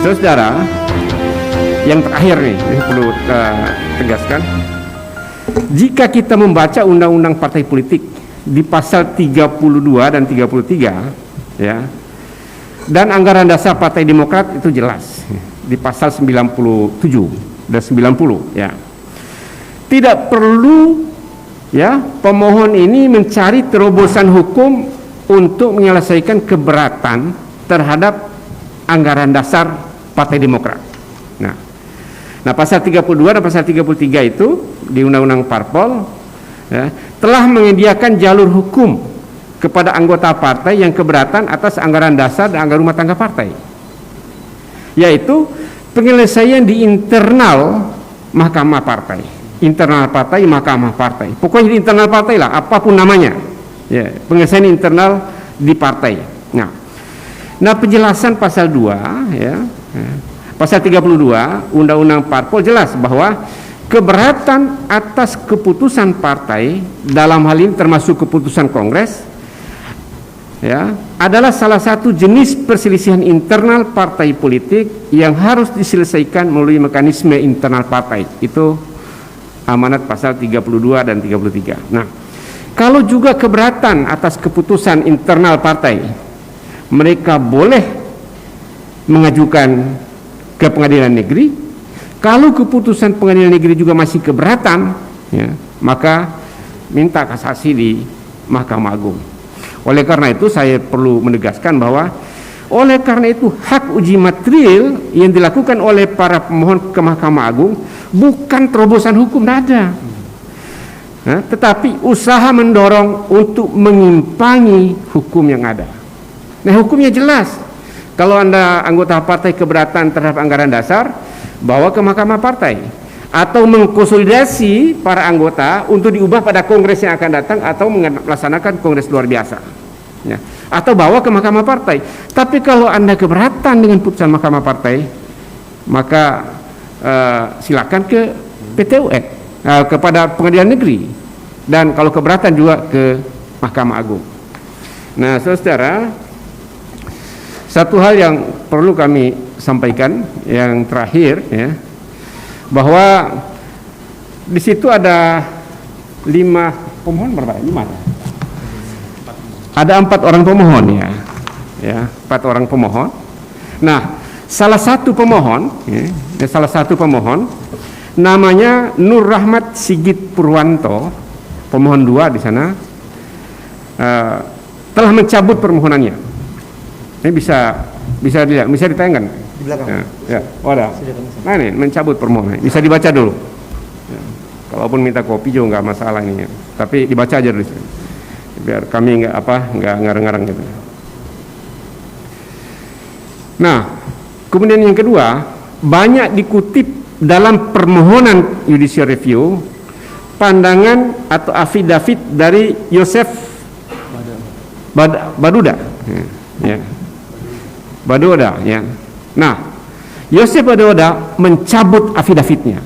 Saudara, yang terakhir nih, ini perlu tegaskan. Jika kita membaca Undang-Undang Partai Politik di pasal 32 dan 33, ya, dan anggaran dasar Partai Demokrat itu jelas di pasal 97 dan 90, ya. Tidak perlu, ya, pemohon ini mencari terobosan hukum untuk menyelesaikan keberatan terhadap anggaran dasar Partai Demokrat. Nah, pasal 32 dan pasal 33 itu di Undang-Undang Parpol, ya, telah menyediakan jalur hukum kepada anggota partai yang keberatan atas anggaran dasar dan anggaran rumah tangga partai, yaitu penyelesaian di internal mahkamah partai, internal partai, mahkamah partai, pokoknya di internal partai lah, apapun namanya, ya, penyelesaian internal di partai. Nah, penjelasan pasal 2, ya, pasal 32 Undang-Undang Parpol jelas bahwa keberatan atas keputusan partai, dalam hal ini termasuk keputusan Kongres, ya, adalah salah satu jenis perselisihan internal partai politik yang harus diselesaikan melalui mekanisme internal partai. Itu amanat pasal 32 dan 33. Nah, kalau juga keberatan atas keputusan internal partai, mereka boleh mengajukan ke pengadilan negeri. Kalau keputusan pengadilan negeri juga masih keberatan, ya, maka minta kasasi di Mahkamah Agung. Oleh karena itu saya perlu menegaskan bahwa oleh karena itu hak uji material yang dilakukan oleh para pemohon ke Mahkamah Agung bukan terobosan hukum, ada, nah, tetapi usaha mendorong untuk mengimpangi hukum yang ada. Nah, hukumnya jelas. Kalau Anda anggota partai keberatan terhadap anggaran dasar, bawa ke mahkamah partai, atau mengkonsolidasi para anggota untuk diubah pada kongres yang akan datang atau melaksanakan kongres luar biasa, ya, atau bawa ke mahkamah partai. Tapi kalau Anda keberatan dengan putusan mahkamah partai, maka silakan ke PT UN, kepada pengadilan negeri, dan kalau keberatan juga ke Mahkamah Agung. Nah, saudara, satu hal yang perlu kami sampaikan yang terakhir, ya, bahwa di situ ada 5 pemohon, berapa? 5. Ada 4 orang pemohon, ya, 4 orang pemohon. Nah, salah satu pemohon, ya, salah satu pemohon namanya Nur Rahmat Sigit Purwanto, pemohon 2 di sana, telah mencabut permohonannya. Ini bisa dilihat, bisa ditayangkan di belakang. Ya, oh ada. Nah, ini mencabut permohonan. Bisa dibaca dulu. Ya, kalaupun minta kopi juga nggak masalah ini, ya. Tapi dibaca aja dulu, biar kami nggak ngarang-ngarang gitu. Nah, kemudian yang kedua, banyak dikutip dalam permohonan judicial review pandangan atau afidavit dari Yosef Baduda, ya. Baduda, ya. Nah, Yosef Baduda mencabut afidavitnya.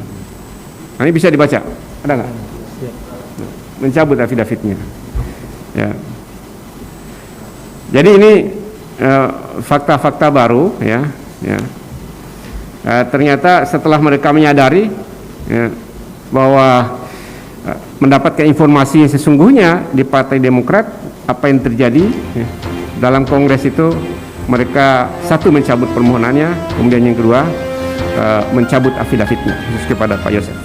Nah, ini bisa dibaca, ada nggak? Mencabut afidavitnya, ya. Jadi ini fakta-fakta baru, ya. Ternyata setelah mereka menyadari, ya, bahwa mendapatkan informasi yang sesungguhnya di Partai Demokrat, apa yang terjadi, ya, dalam Kongres itu, mereka satu mencabut permohonannya, kemudian yang kedua mencabut afidavitnya khusus kepada Pak Yosef.